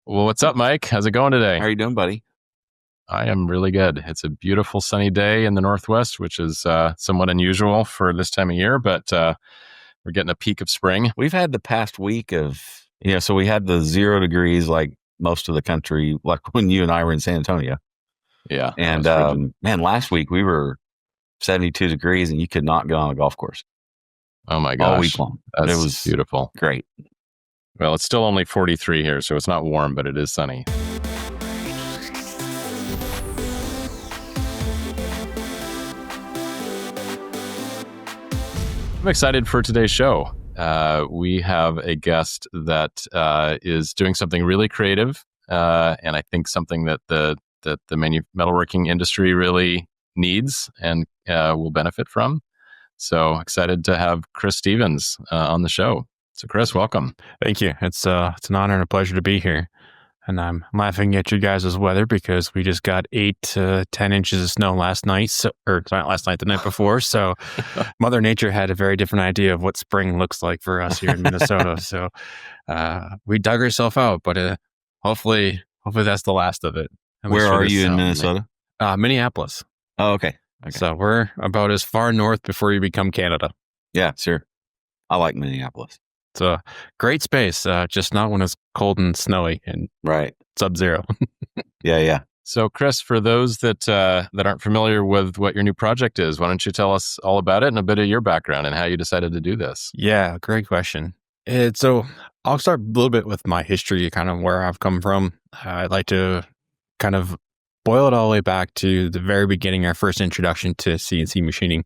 Well, what's up, Mike? How's it going today? How are you doing, buddy? I am really good. It's a beautiful sunny day in the Northwest, which is somewhat unusual for this time of year, but we're getting a peak of spring. We've had the past week of, so we had the 0 degrees like most of the country, like when you and I were in San Antonio. Yeah. And man, last week we were 72 degrees and you could not get on a golf course Oh my gosh. all week long. That's It was beautiful. great. Well, it's still only 43 here, so it's not warm, but it is sunny. I'm excited for today's show. We have a guest that is doing something really creative, and I think something that the metalworking industry really needs and will benefit from. So excited to have Chris Stevens on the show. So Chris, welcome. Thank you. It's an honor and a pleasure to be here. And I'm laughing at you guys' weather because we just got 8 to 10 inches of snow last night, the night before. So Mother Nature had a very different idea of what spring looks like for us here in Minnesota. So we dug ourselves out, but hopefully that's the last of it. Where are you in Minnesota? Minneapolis. Oh, okay. So we're about as far north before you become Canada. Yeah, sure. I like Minneapolis. It's a great space, just not when it's cold and snowy and Right. sub-zero. Yeah. So Chris, for those that aren't familiar with what your new project is, why don't you tell us all about it and a bit of your background and how you decided to do this? Yeah, great question. So I'll start a little bit with my history, kind of where I've come from. I'd like to kind of boil it all the way back to the very beginning, our first introduction to CNC machining.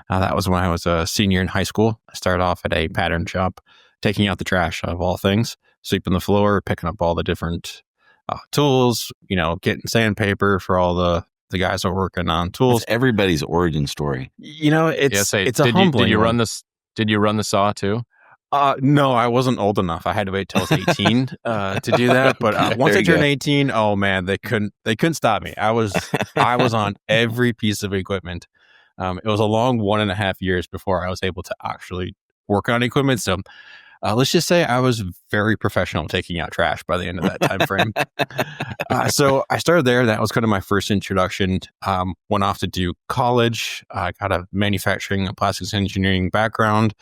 That was when I was a senior in high school. I started off at a pattern shop, taking out the trash of all things, sweeping the floor, picking up all the different tools, getting sandpaper for all the guys that are working on tools. It's everybody's origin story. It's a humbling. Did you run the saw too? No, I wasn't old enough. I had to wait till I was 18 to do that. But once I turned 18, oh man, they couldn't stop me. I was on every piece of equipment. It was a long 1.5 years before I was able to actually work on equipment. So let's just say I was very professional taking out trash by the end of that time frame. So I started there. That was kind of my first introduction. Went off to do college. I got a manufacturing and plastics engineering background,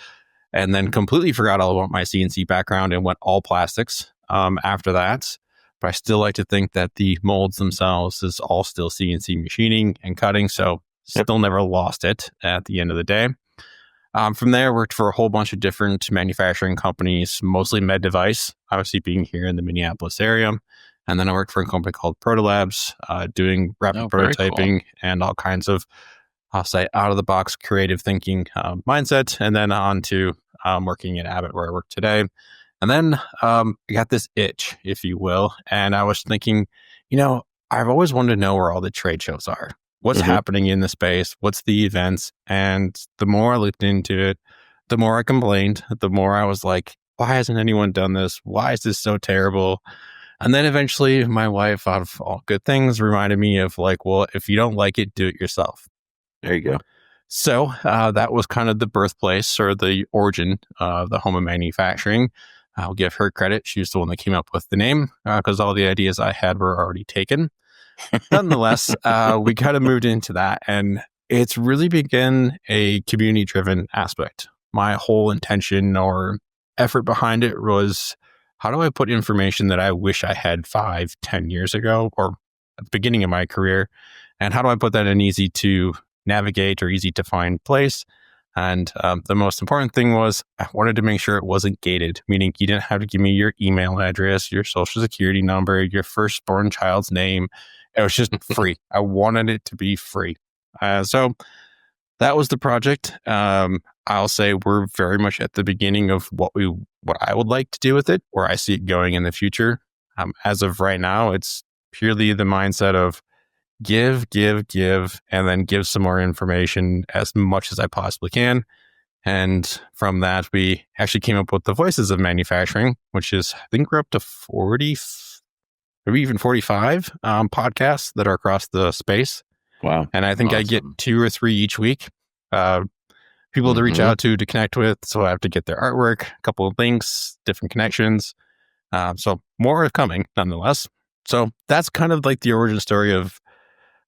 and then completely forgot all about my CNC background and went all plastics after that. But I still like to think that the molds themselves is all still CNC machining and cutting. So still never lost it at the end of the day. From there, I worked for a whole bunch of different manufacturing companies, mostly med device, obviously being here in the Minneapolis area. And then I worked for a company called Protolabs, doing rapid prototyping and all kinds of, I'll say, out-of-the-box creative thinking mindset. And then on to working at Abbott, where I work today. And then I got this itch, if you will. And I was thinking, I've always wanted to know where all the trade shows are. What's happening in the space? What's the events? And the more I looked into it, the more I complained, the more I was like, why hasn't anyone done this? Why is this so terrible? And then eventually my wife, out of all good things, reminded me of like, well, if you don't like it, do it yourself. There you go. So that was kind of the birthplace or the origin of the Home of Manufacturing. I'll give her credit. She was the one that came up with the name because all the ideas I had were already taken. Nonetheless, we kind of moved into that, and it's really been a community-driven aspect. My whole intention or effort behind it was, how do I put information that I wish I had 5-10 years ago or at the beginning of my career, and how do I put that in an easy to navigate or easy to find place? And the most important thing was I wanted to make sure it wasn't gated, meaning you didn't have to give me your email address, your social security number, your firstborn child's name. It was just free. I wanted it to be free. So that was the project. I'll say we're very much at the beginning of what I would like to do with it, where I see it going in the future. As of right now, it's purely the mindset of give, and then give some more information as much as I possibly can. And from that, we actually came up with the Voices of Manufacturing, which is, I think we're up to 40, maybe even 45 podcasts that are across the space. Wow. And I think awesome. I get 2 or 3 each week. People to reach out to connect with. So I have to get their artwork, a couple of links, different connections. So more is coming nonetheless. So that's kind of like the origin story of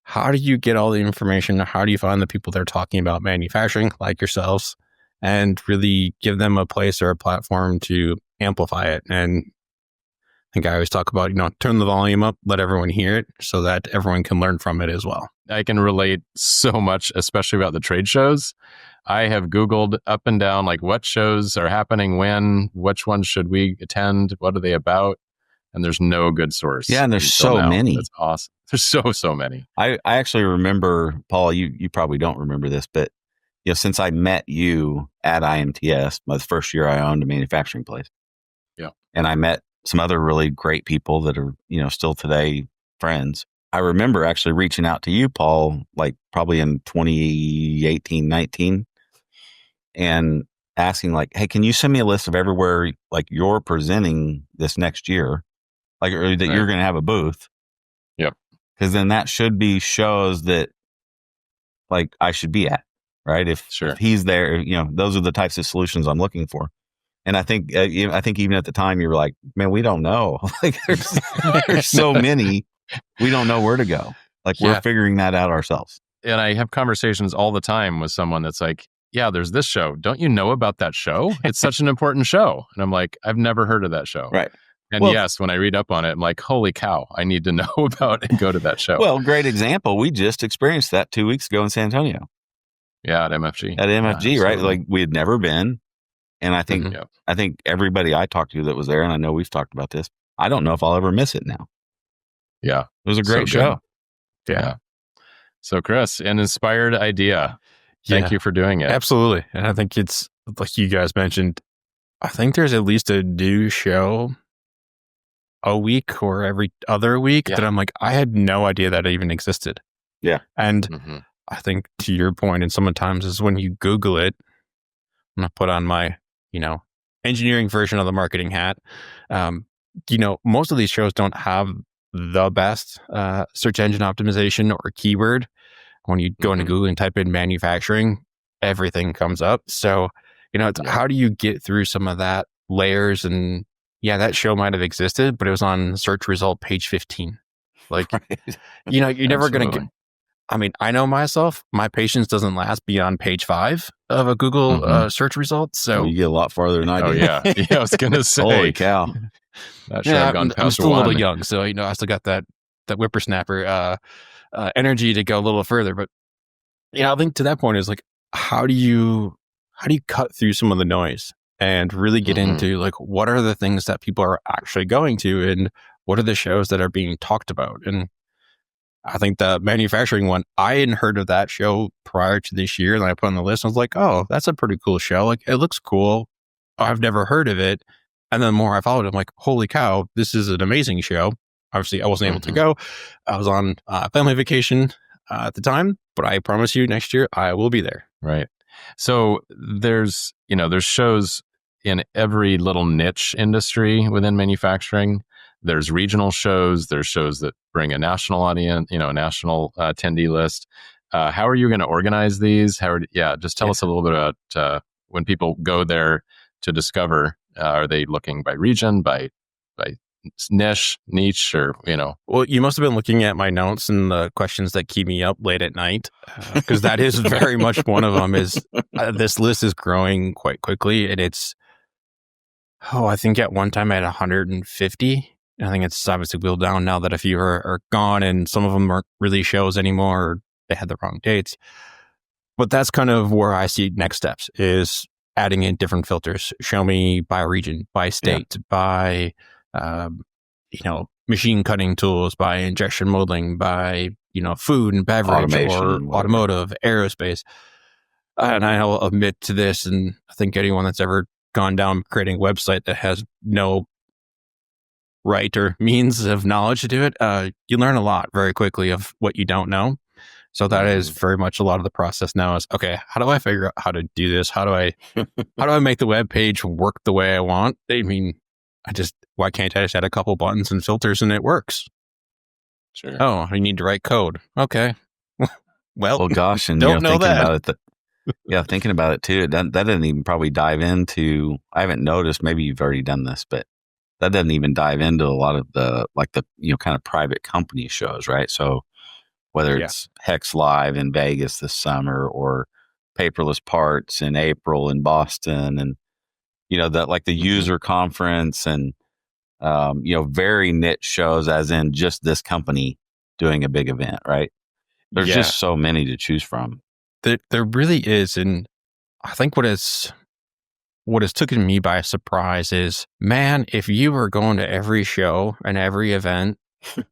how do you get all the information? How do you find the people that are talking about manufacturing like yourselves and really give them a place or a platform to amplify it? And I think I always talk about, turn the volume up, let everyone hear it so that everyone can learn from it as well. I can relate so much, especially about the trade shows. I have Googled up and down, like what shows are happening when, which ones should we attend, what are they about? And there's no good source. Yeah, and there's so many. That's awesome. There's so many. I actually remember, Paul, you probably don't remember this, but since I met you at IMTS, my first year I owned a manufacturing place. Yeah. And I met some other really great people that are, still today friends. I remember actually reaching out to you, Paul, like probably in 2018, 19, and asking like, hey, can you send me a list of everywhere like you're presenting this next year? Like, or that you're going to have a booth. Yep. Because then that should be shows that like I should be at, right? If he's there, those are the types of solutions I'm looking for. And I think even at the time you were like, man, we don't know. Like there's so many, we don't know where to go. Like we're figuring that out ourselves. And I have conversations all the time with someone that's like, yeah, there's this show. Don't you know about that show? It's such an important show. And I'm like, I've never heard of that show. Right. And yes, when I read up on it, I'm like, holy cow, I need to know about it and go to that show. Well, great example. We just experienced that 2 weeks ago in San Antonio. Yeah, at MFG. At MFG, right? Like we had never been. And I think I think everybody I talked to that was there, and I know we've talked about this, I don't know if I'll ever miss it now. Yeah. It was a great show. Yeah. So Chris, an inspired idea. Thank you for doing it. Absolutely. And I think it's like you guys mentioned, I think there's at least a new show a week or every other week that I'm like, I had no idea that even existed. Yeah. And I think to your point, and sometimes is when you Google it, I'm going to put on my, engineering version of the marketing hat. Most of these shows don't have the best search engine optimization or keyword. When you go into Google and type in manufacturing, everything comes up. So, it's how do you get through some of that layers? And that show might have existed, but it was on search result page 15. Like, you're never going to get, I know myself, my patience doesn't last beyond page 5 of a Google search result. So you get a lot farther than I do. Oh, yeah. I was going to say. Holy cow. I'm still a little young. So, I still got that whippersnapper energy to go a little further. But, I think to that point is like, how do you cut through some of the noise and really get into like, what are the things that people are actually going to and what are the shows that are being talked about? And I think the manufacturing one, I hadn't heard of that show prior to this year. And I put on the list. I was like, oh, that's a pretty cool show. Like, it looks cool. I've never heard of it. And then the more I followed, I'm like, holy cow, this is an amazing show. Obviously, I wasn't able to go. I was on family vacation at the time, but I promise you next year I will be there. Right. So there's shows in every little niche industry within manufacturing. There's regional shows. There's shows that bring a national audience, a national attendee list. How are you going to organize these? Just tell us a little bit about when people go there to discover. Are they looking by region, by niche, or Well, you must have been looking at my notes and the questions that keep me up late at night, because that is very much one of them. Is this list is growing quite quickly, and it's I think at one time I had 150. I think it's obviously wheeled down now that a few are gone, and some of them aren't really shows anymore, or they had the wrong dates. But that's kind of where I see next steps is adding in different filters. Show me by region, by state, by machine cutting tools, by injection molding, by food and beverage, or automotive, aerospace. And I'll admit to this, and I think anyone that's ever gone down creating a website that has no right or means of knowledge to do it, you learn a lot very quickly of what you don't know. So that is very much a lot of the process now is, okay, how do I figure out how to do this? How do I make the web page work the way I want? Why can't I just add a couple buttons and filters and it works? Sure. Oh, I need to write code. Okay. Well, gosh, and don't know thinking that. about it, thinking about it too, that doesn't even probably dive into, I haven't noticed, maybe you've already done this, but that doesn't even dive into a lot of the kind of private company shows, right? So whether it's Hex Live in Vegas this summer or Paperless Parts in April in Boston, and that like the user conference and very niche shows, as in just this company doing a big event, right? There's just so many to choose from. There really is, and I think what has taken me by surprise is, man, if you were going to every show and every event,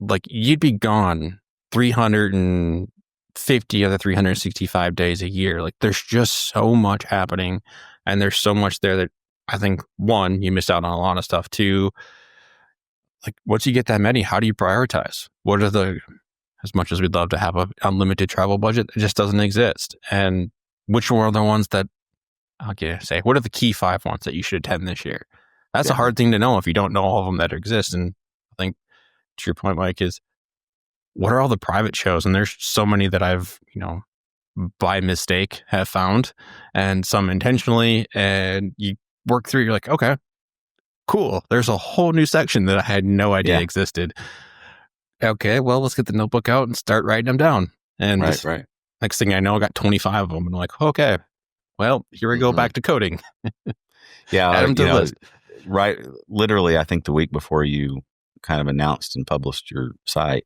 like you'd be gone 350 of the 365 days a year. Like there's just so much happening, and there's so much there that I think, one, you miss out on a lot of stuff. Two, like once you get that many, how do you prioritize? What are as much as we'd love to have an unlimited travel budget, it just doesn't exist. And which are the ones that, say, what are the key 5 ones that you should attend this year? That's a hard thing to know if you don't know all of them that exist. And I think to your point, Mike, is what are all the private shows? And there's so many that I've, by mistake have found, and some intentionally, and you work through, you're like, okay, cool. There's a whole new section that I had no idea existed. Okay, well, let's get the notebook out and start writing them down. And next thing I know, I got 25 of them. And I'm like, okay, well, here we go back to coding. Add them to the list. Right. Literally, I think the week before you kind of announced and published your site,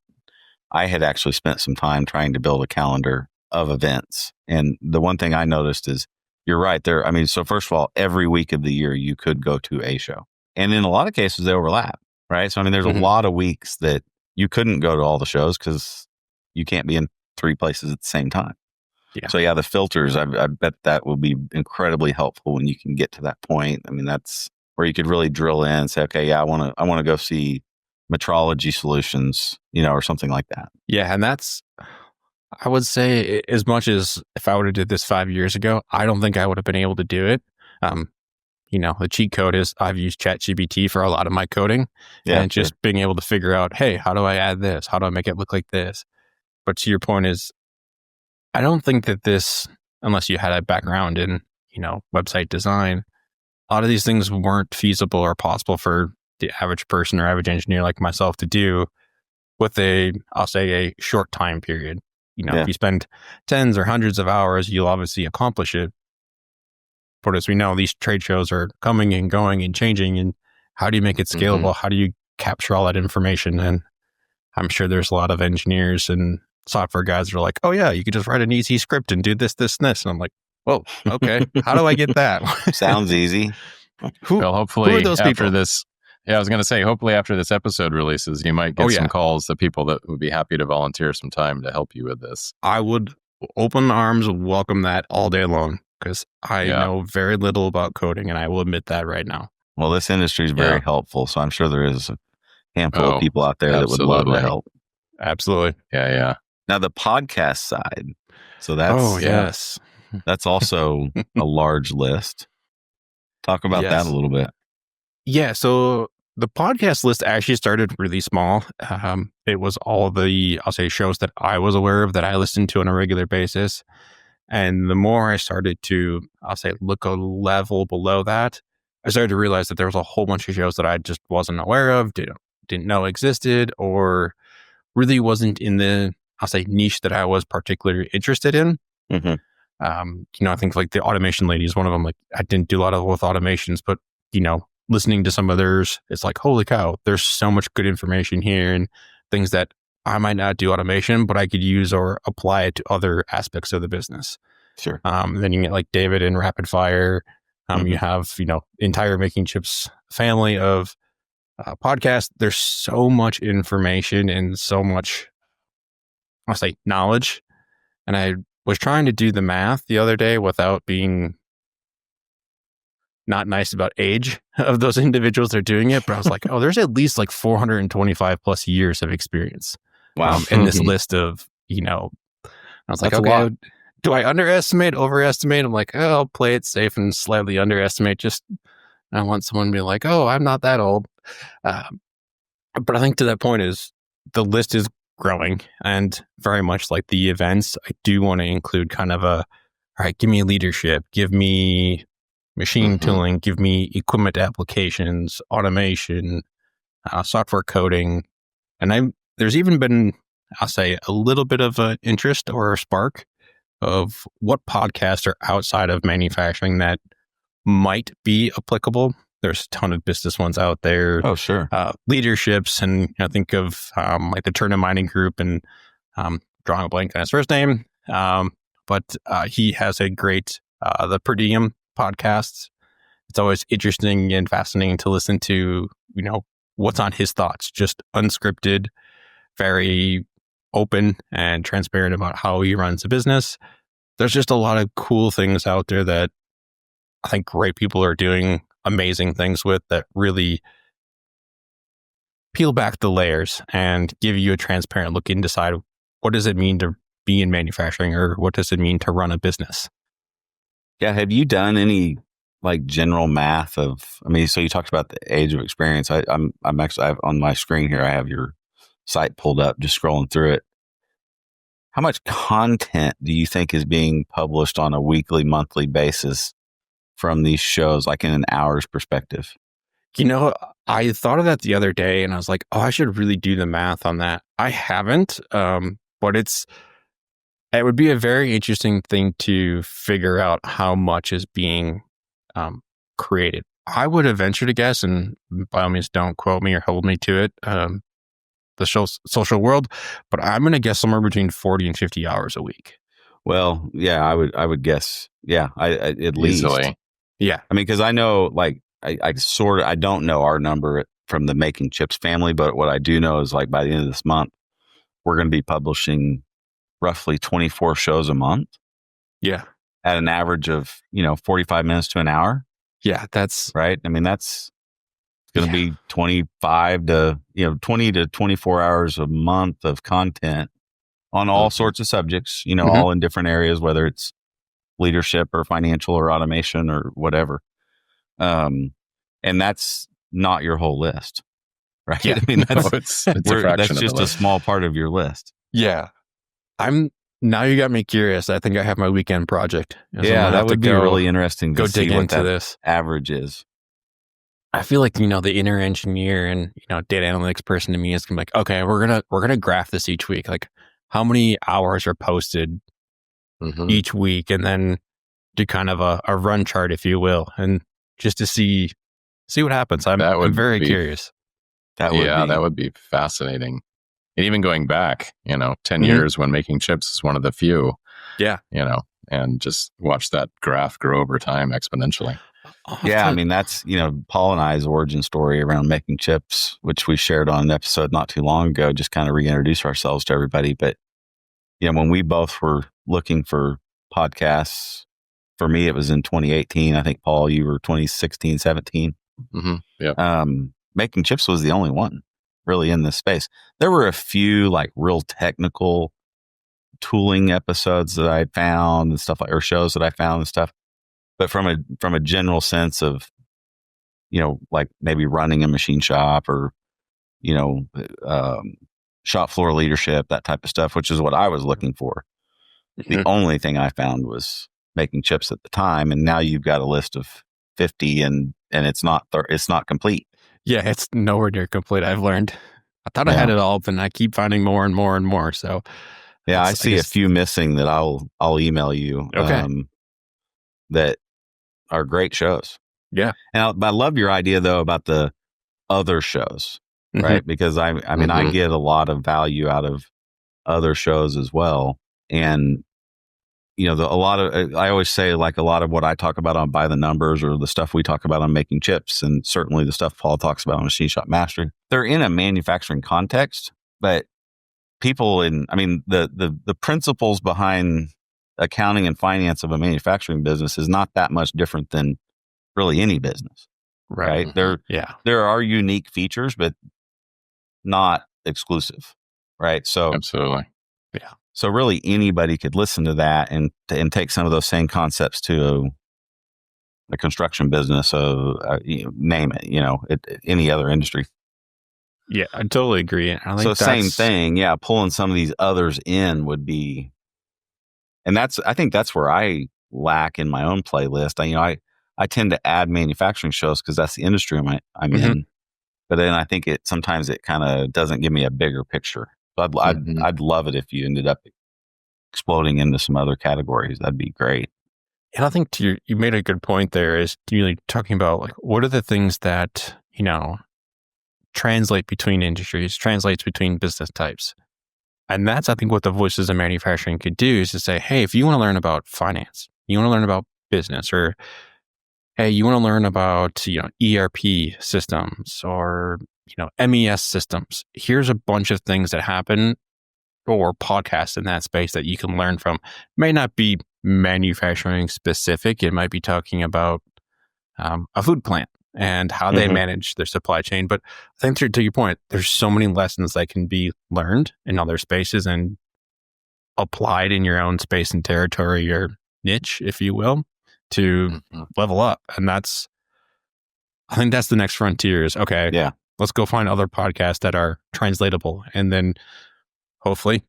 I had actually spent some time trying to build a calendar of events. And the one thing I noticed is, you're right there. I mean, so first of all, every week of the year, you could go to a show. And in a lot of cases, they overlap, right? So, I mean, there's a lot of weeks that you couldn't go to all the shows because you can't be in 3 places at the same time. So the filters, I bet that will be incredibly helpful when you can get to that point. I mean, that's where you could really drill in and say, okay, I want to go see Metrology Solutions, or something like that. Yeah. And that's, I would say, as much as if I would have did this 5 years ago, I don't think I would have been able to do it. The cheat code is I've used ChatGPT for a lot of my coding, and just being able to figure out, hey, how do I add this? How do I make it look like this? But to your point is, I don't think that this, unless you had a background in, website design, a lot of these things weren't feasible or possible for the average person or average engineer like myself to do with a short time period. If you spend tens or hundreds of hours, you'll obviously accomplish it. But as we know, these trade shows are coming and going and changing. And how do you make it scalable? How do you capture all that information? And I'm sure there's a lot of engineers and software guys that are like, oh yeah, you could just write an easy script and do this, this, and this. And I'm like, whoa, okay. How do I get that? Sounds easy. Well, hopefully who are those after people? this, I was going to say, hopefully after this episode releases, you might get some calls, the people that would be happy to volunteer some time to help you with this. I would open arms welcome that all day long, because I know very little about coding, and I will admit that right now. Well, this industry is very helpful, so I'm sure there is a handful of people out there that would love to help. Absolutely. Yeah. Now, the podcast side. So that's that's also a large list. Talk about that a little bit. Yeah, so the podcast list actually started really small. It was all the, shows that I was aware of that I listened to on a regular basis. And the more I started to, look a level below that, I started to realize that there was a whole bunch of shows that I just wasn't aware of, didn't know existed, or really wasn't in the, niche that I was particularly interested in. I think like the automation lady is one of them. Like I didn't do a lot with automations, but, listening to some of theirs, it's like, holy cow, there's so much good information here and things that I might not do automation, but I could use or apply it to other aspects of the business. Sure. Then you get like David in Rapid Fire. You have, entire Making Chips family of podcasts. There's so much information and so much, knowledge. And I was trying to do the math the other day without being not nice about age of those individuals that are doing it. But I was like, oh, there's at least like 425 plus years of experience. Wow. In this list of, I was like, okay, do I underestimate, overestimate? I'm like, oh, I'll play it safe and slightly underestimate. Just, I want someone to be like, oh, I'm not that old. But I think to that point is the list is growing, and very much like the events, I do want to include kind of all right, give me leadership, give me, machine tooling, give me equipment applications, automation, software coding. And there's even been, I'll say, a little bit of an interest or a spark of what podcasts are outside of manufacturing that might be applicable. There's a ton of business ones out there. Oh, sure. Leaderships, and think of like the Turner Mining Group, and drawing a blank on his first name. But he has a great, the Per Diem podcast. It's always interesting and fascinating to listen to, what's on his thoughts, just unscripted, very open and transparent about how he runs a business. There's just a lot of cool things out there that I think great people are doing amazing things with, that really peel back the layers and give you a transparent look and decide, what does it mean to be in manufacturing, or what does it mean to run a business? Yeah. Have you done any like general math of, so you talked about the age of experience. I'm actually, I have on my screen here, I have your site pulled up, just scrolling through it. How much content do you think is being published on a weekly, monthly basis from these shows, like in an hour's perspective? I thought of that the other day, and I was like, oh, I should really do the math on that. I haven't, but it would be a very interesting thing to figure out how much is being created. I would venture to guess, and by all means, don't quote me or hold me to it, the social world, but I'm going to guess somewhere between 40 and 50 hours a week. Well, yeah, I would guess, yeah, I at least. Easily. Yeah. Because I know, like, I don't know our number from the Making Chips family, but what I do know is, like, by the end of this month, we're going to be publishing roughly 24 shows a month. Yeah. At an average of, 45 minutes to an hour. Yeah. That's right. That's going to be 25 to, 20 to 24 hours a month of content on all sorts of subjects, all in different areas, whether it's leadership or financial or automation or whatever. And that's not your whole list, right? Yeah. It's a fraction. That's just a small part of your list. Yeah. Now you got me curious. I think I have my weekend project. Yeah, that would be really interesting to see dig what into that this average is. I feel like, the inner engineer and, data analytics person to me is gonna be like, okay, we're gonna graph this each week. Like, how many hours are posted each week, and then do kind of a run chart, if you will, and just to see what happens. I'm very curious. That would be fascinating. And even going back, 10 years when Making Chips is one of the few. Yeah. And just watch that graph grow over time exponentially. Yeah, that's, Paul and I's origin story around Making Chips, which we shared on an episode not too long ago, just kind of reintroduce ourselves to everybody. But, when we both were looking for podcasts, for me, it was in 2018. I think, Paul, you were 2016, 17. Yeah. Making Chips was the only one really in this space. There were a few like real technical tooling episodes that I found and stuff, or shows that I found and stuff. But from a general sense of, like maybe running a machine shop or, shop floor leadership, that type of stuff, which is what I was looking for. The only thing I found was Making Chips at the time. And now you've got a list of 50 and it's not complete. Yeah, it's nowhere near complete. I've learned. I thought I had it all, but I keep finding more and more and more. So yeah, I see a few missing that I'll email you. Okay. That are great shows. Yeah. And I love your idea though about the other shows, right? Because I get a lot of value out of other shows as well. And I always say, like, a lot of what I talk about on By the Numbers, or the stuff we talk about on Making Chips, and certainly the stuff Paul talks about on Machine Shop Mastery, they're in a manufacturing context, but people the principles behind accounting and finance of a manufacturing business is not that much different than really any business, right? There are unique features, but not exclusive, right? So absolutely. Yeah. So really anybody could listen to that and take some of those same concepts to a construction business, name it, any other industry. Yeah, I totally agree. I think so same thing. Yeah. Pulling some of these others in would be, and I think that's where I lack in my own playlist. I tend to add manufacturing shows because that's the industry I'm in. But then I think sometimes it kind of doesn't give me a bigger picture. So I'd love it if you ended up exploding into some other categories. That'd be great. And I think you made a good point there, is really talking about like, what are the things that, translate between industries, translates between business types. And that's, I think, what the Voices of Manufacturing could do, is to say, hey, if you want to learn about finance, you want to learn about business, or hey, you want to learn about, ERP systems or, MES systems. Here's a bunch of things that happen, or podcasts in that space that you can learn from. May not be manufacturing specific. It might be talking about a food plant and how they manage their supply chain. But I think to your point, there's so many lessons that can be learned in other spaces and applied in your own space and territory, or niche, if you will, to level up. And I think that's the next frontier, is, okay, let's go find other podcasts that are translatable. And then hopefully,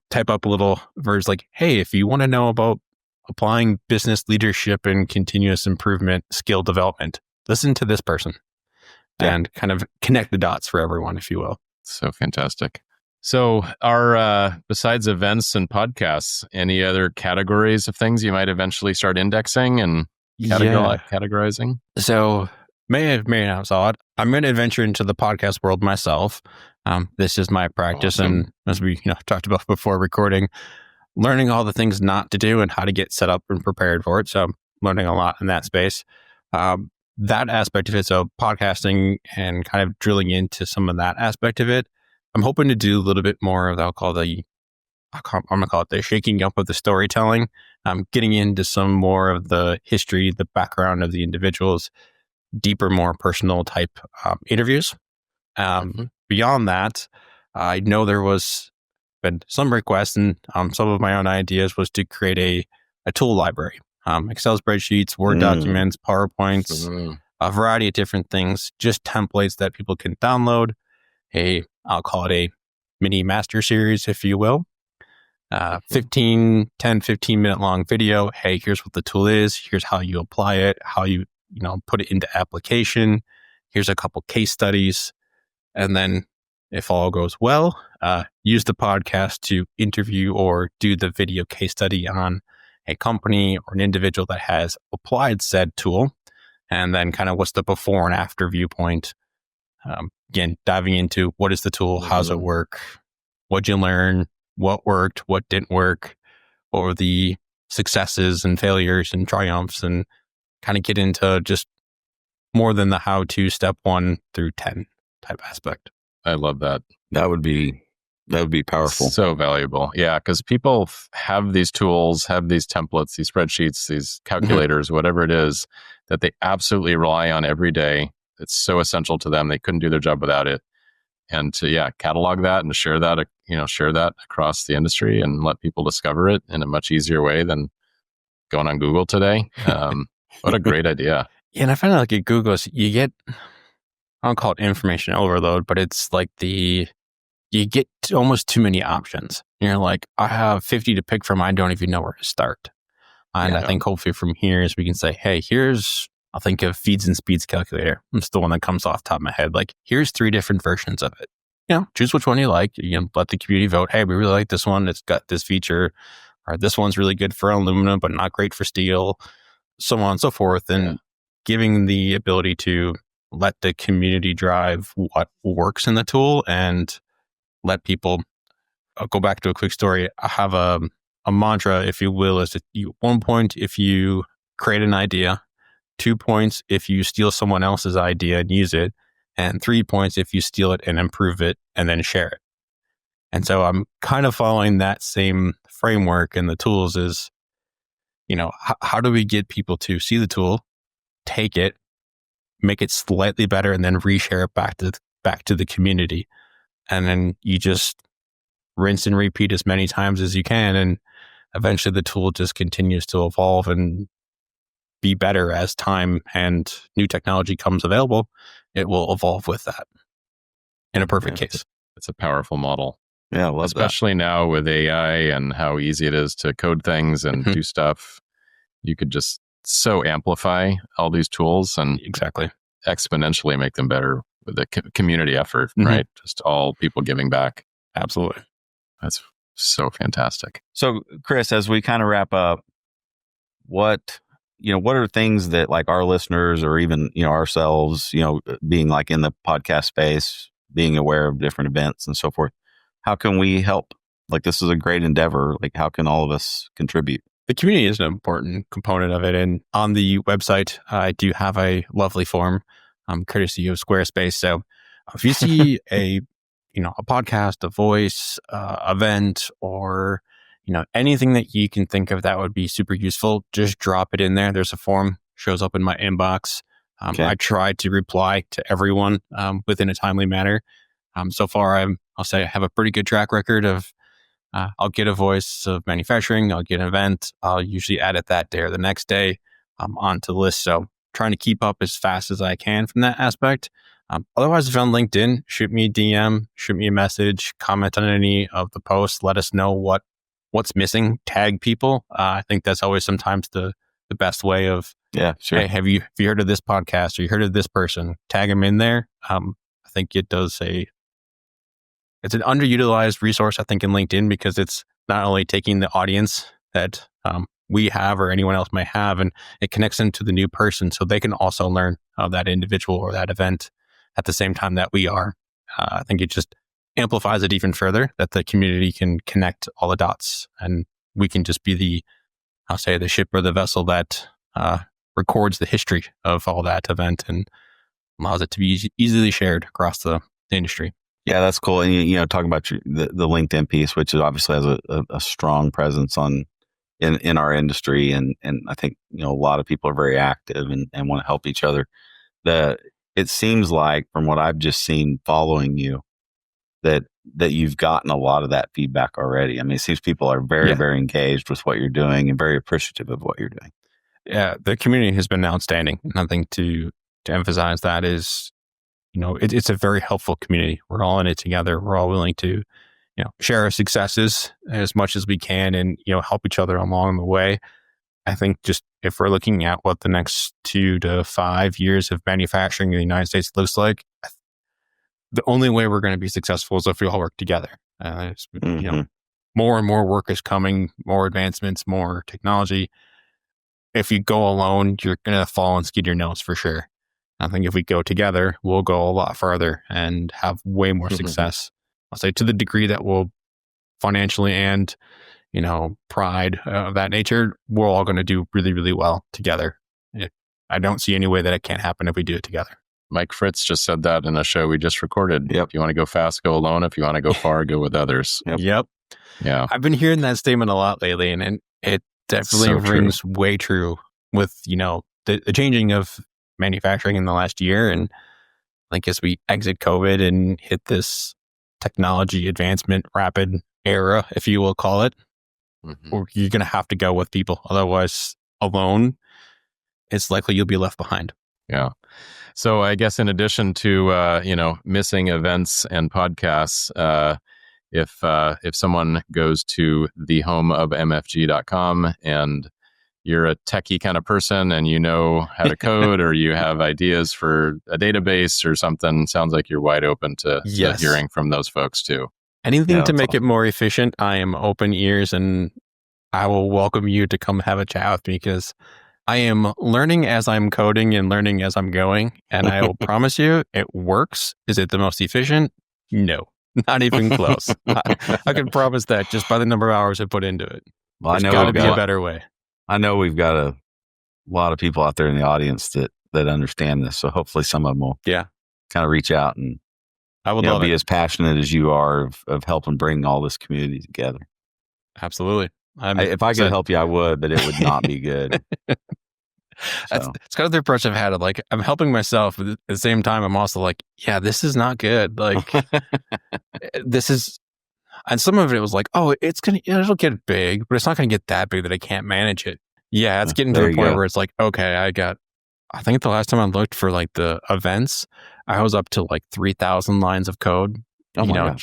type up a little verse like, hey, if you want to know about applying business leadership and continuous improvement skill development, listen to this person, and kind of connect the dots for everyone, if you will. So fantastic. So besides events and podcasts, any other categories of things you might eventually start indexing and categorizing? So may not saw it. I'm going to venture into the podcast world myself. This is my practice. Awesome. And as we talked about before recording, learning all the things not to do and how to get set up and prepared for it. So I'm learning a lot in that space. That aspect of it, so podcasting and kind of drilling into some of that aspect of it, I'm hoping to do a little bit more of, I'm going to call it the shaking up of the storytelling. Getting into some more of the history, the background of the individuals, deeper, more personal type interviews. Beyond that, I know there was been some requests, and some of my own ideas was to create a tool library. Excel spreadsheets, Word documents, PowerPoints, a variety of different things, just templates that people can download. I'll call it a mini master series, if you will. 15 minute long video. Hey, here's what the tool is. Here's how you apply it, how you, put it into application. Here's a couple case studies. And then if all goes well, use the podcast to interview or do the video case study on a company or an individual that has applied said tool. And then kind of what's the before and after viewpoint. Again, diving into what is the tool, how's it work, what'd you learn, what worked, what didn't work, what were the successes and failures and triumphs, and kind of get into just more than the how-to step 1 through 10 type aspect. I love that. That would be powerful. So valuable. Yeah, because people have these tools, have these templates, these spreadsheets, these calculators, whatever it is, that they absolutely rely on every day. It's so essential to them. They couldn't do their job without it. And to catalog that and share that, share that across the industry and let people discover it in a much easier way than going on Google today. What a great idea. Yeah, and I find like at Google, you get, I don't call it information overload, but it's like you get almost too many options. You're like, I have 50 to pick from. I don't even know where to start. And I think hopefully from here is we can say, hey, I'll think of feeds and speeds calculator. It's the one that comes off the top of my head. Like, here's 3 different versions of it. Choose which one you like. Let the community vote. Hey, we really like this one. It's got this feature. Or this one's really good for aluminum, but not great for steel. So on and so forth. And giving the ability to let the community drive what works in the tool and let people. I'll go back to a quick story. I have a mantra, if you will, is that 1 point if you create an idea, 2 points if you steal someone else's idea and use it, and 3 points if you steal it and improve it and then share it. And so I'm kind of following that same framework, and the tools is, how do we get people to see the tool, take it, make it slightly better, and then reshare it back to the community. And then you just rinse and repeat as many times as you can. And eventually the tool just continues to evolve and be better as time and new technology comes available. It will evolve with that in a perfect case. It's a powerful model. Yeah, I love especially now with AI and how easy it is to code things and do stuff. You could just so amplify all these tools and Exactly. exponentially make them better with the community effort, Mhm. right? Just all people giving back. Absolutely. That's so fantastic. So, Chris, as we kind of wrap up, what are things that like our listeners or even, ourselves, being like in the podcast space, being aware of different events and so forth, how can we help? Like, this is a great endeavor. Like, how can all of us contribute? The community is an important component of it. And on the website, I do have a lovely form, courtesy of Squarespace. So if you see a podcast, a voice, event, or, anything that you can think of that would be super useful, just drop it in there. There's a form, shows up in my inbox. Okay. I try to reply to everyone within a timely manner. So far, I'll say I have a pretty good track record of I'll get a voice of manufacturing, I'll get an event, I'll usually add it that day or the next day onto the list. So trying to keep up as fast as I can from that aspect. Otherwise, if you're on LinkedIn, shoot me a DM, shoot me a message, comment on any of the posts, let us know what's missing, tag people. I think that's always sometimes the best way of, yeah, sure. Hey, have you heard of this podcast or you heard of this person? Tag them in there. I think it does it's an underutilized resource, I think, in LinkedIn, because it's not only taking the audience that we have or anyone else might have, and it connects them to the new person so they can also learn of that individual or that event at the same time that we are. I think it just amplifies it even further, that the community can connect all the dots and we can just be the ship or the vessel that records the history of all that event and allows it to be easily shared across the industry. Yeah, that's cool. And talking about the LinkedIn piece, which is obviously has a strong presence in our industry, and I think a lot of people are very active and want to help each other. It seems like, from what I've just seen following you, that you've gotten a lot of that feedback already. I mean, it seems people are very, very engaged with what you're doing and very appreciative of what you're doing. Yeah, the community has been outstanding. And I think to emphasize that is, it's a very helpful community. We're all in it together. We're all willing to, share our successes as much as we can and, help each other along the way. I think just if we're looking at what the next 2 to 5 years of manufacturing in the United States looks like, the only way we're going to be successful is if we all work together. More and more work is coming, more advancements, more technology. If you go alone, you're going to fall and skid your nose for sure. I think if we go together, we'll go a lot farther and have way more success. I'll say to the degree that we'll financially and, pride of that nature, we're all going to do really, really well together. I don't see any way that it can't happen if we do it together. Mike Fritz just said that in a show we just recorded. Yep. If you want to go fast, go alone. If you want to go far, go with others. Yep. Yeah. I've been hearing that statement a lot lately, and it definitely rings way true with, the changing of manufacturing in the last year. And I think as we exit COVID and hit this technology advancement rapid era, if you will call it, you're going to have to go with people. Otherwise, alone, it's likely you'll be left behind. Yeah. So I guess in addition to, missing events and podcasts, if someone goes to the home of MFG.com and you're a techie kind of person and you know how to code or you have ideas for a database or something, sounds like you're wide open to hearing from those folks too. Anything to make it more efficient, I am open ears, and I will welcome you to come have a chat with me, because I am learning as I'm coding and learning as I'm going. And I will promise you it works. Is it the most efficient? No, not even close. I can promise that just by the number of hours I put into it. Well, There's got to be a better way. I know we've got a lot of people out there in the audience that understand this. So hopefully some of them will kind of reach out and I would be as passionate as you are of helping bring all this community together. Absolutely. If I could help you, I would, but it would not be good. It's kind of the approach I've had of like, I'm helping myself, but at the same time, I'm also like, yeah, this is not good. Like, this is, and some of it was like, oh, it'll get big, but it's not going to get that big that I can't manage it. Yeah, it's getting to the point where it's like, okay, I think the last time I looked for like the events, I was up to like 3,000 lines of code. Oh my gosh.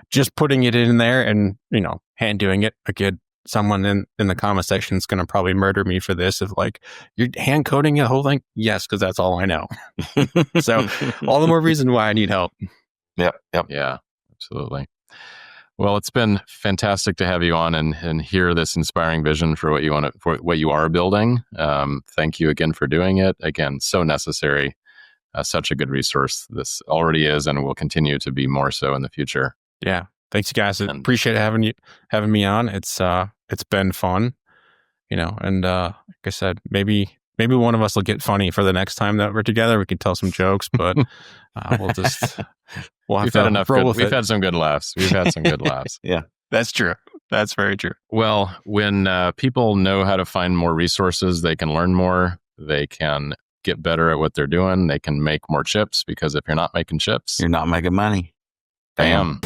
Just putting it in there and, hand doing it a good someone in the comment section is going to probably murder me for this. Of like, you're hand coding the whole thing. Yes, because that's all I know. So all the more reason why I need help. Yep. Yeah, absolutely. Well, it's been fantastic to have you on and hear this inspiring vision for what you are building. Thank you again for doing it. Again, so necessary. Such a good resource. This already is and will continue to be more so in the future. Yeah. Thanks, you guys. Appreciate having me on. It's been fun, and like I said, maybe one of us will get funny for the next time that we're together. We can tell some jokes, but we'll have to roll with it. We've had some good laughs. Yeah, that's true. That's very true. Well, when people know how to find more resources, they can learn more. They can get better at what they're doing. They can make more chips, because if you're not making chips, you're not making money. Bam.